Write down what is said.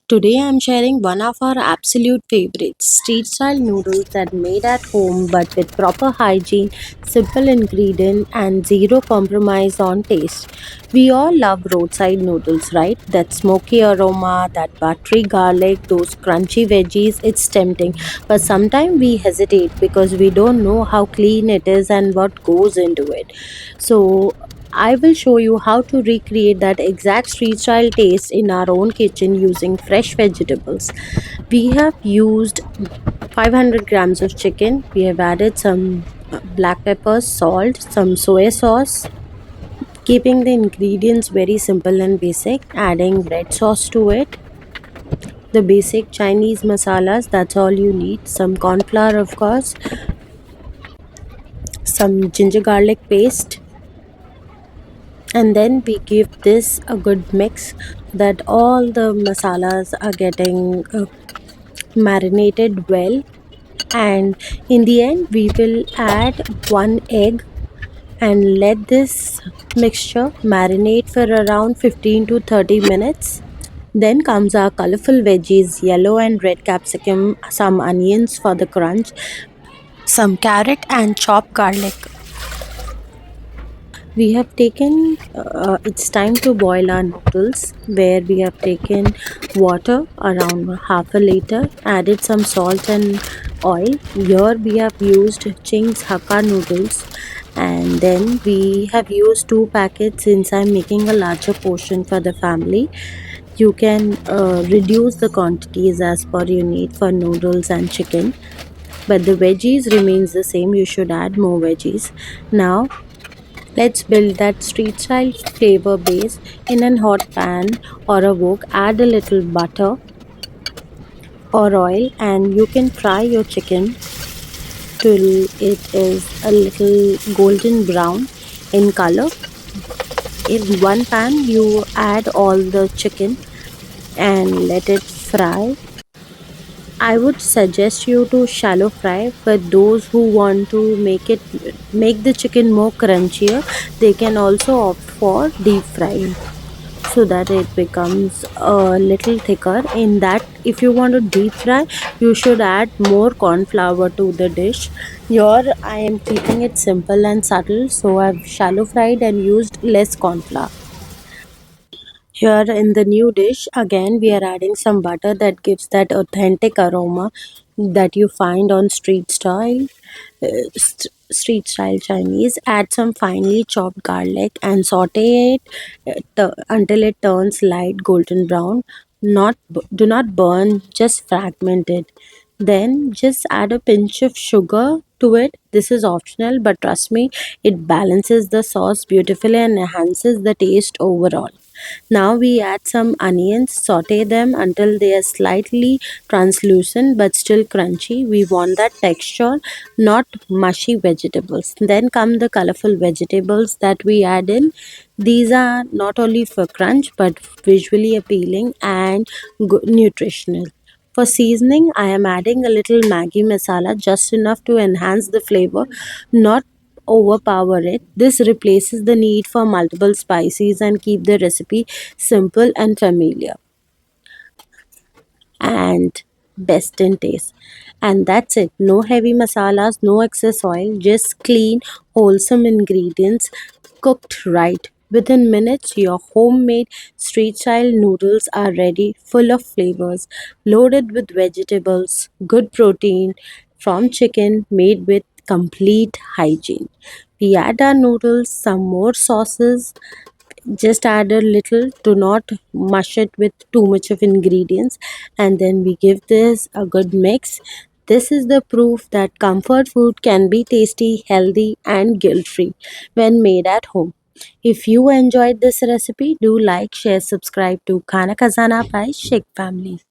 Today I'm sharing one of our absolute favorites, street style noodles that made at home but with proper hygiene, simple ingredient and zero compromise on taste. We all love roadside noodles, right? That smoky aroma, that buttery garlic, those crunchy veggies, it's tempting. But sometimes we hesitate because we don't know how clean it is and what goes into it. So I will show you how to recreate that exact street style taste in our own kitchen using fresh vegetables. We have used 500 grams of chicken. We have added some black pepper, salt, some soy sauce, keeping the ingredients very simple and basic, adding red sauce to it. The basic Chinese masalas, that's all you need. Some corn flour, of course, some ginger garlic paste, and then we give this a good mix that all the masalas are getting marinated well, and in the end we will add one egg and let this mixture marinate for around 15 to 30 minutes. Then comes our colorful veggies, yellow and red capsicum, some onions for the crunch, some carrot and chopped garlic. We have taken it's time to boil our noodles, where we have taken water around half a liter, added some salt and oil. Here we have used Ching's Hakka noodles, and then we have used two packets since I'm making a larger portion for the family. You can reduce the quantities as per your need for noodles and chicken, but the veggies remains the same. You should add more veggies. Now let's build that street style flavor base. In a hot pan or a wok, add a little butter or oil, and you can fry your chicken till it is a little golden brown in color. In one pan, you add all the chicken and let it fry. I would suggest you to shallow fry, but those who want to make the chicken more crunchier, they can also opt for deep frying, so that it becomes a little thicker. In that, if you want to deep fry, you should add more corn flour to the dish. Here I am keeping it simple and subtle, so I've shallow fried and used less corn flour. Here in the new dish, again we are adding some butter that gives that authentic aroma that you find on street style Chinese. Add some finely chopped garlic and saute it until it turns light golden brown. Do not burn, just fragment it. Then just add a pinch of sugar to it. This is optional, but trust me, it balances the sauce beautifully and enhances the taste overall. Now we add some onions, saute them until they are slightly translucent but still crunchy. We want that texture, not mushy vegetables. Then come the colorful vegetables that we add in. These are not only for crunch but visually appealing and nutritional. For seasoning, I am adding a little Maggi masala, just enough to enhance the flavor, not overpower it. This replaces the need for multiple spices and keep the recipe simple and familiar and best in taste. And that's it. No heavy masalas, no excess oil, just clean, wholesome ingredients cooked right. Within minutes, your homemade street style noodles are ready, full of flavors, loaded with vegetables, good protein from chicken, made with complete hygiene. We add our noodles, some more sauces, just add a little, do not mush it with too much of ingredients, and then we give this a good mix. This is the proof that comfort food can be tasty, healthy and guilt free when made at home. If you enjoyed this recipe, do like, share, subscribe to Khana Khazana by Sheikh Family.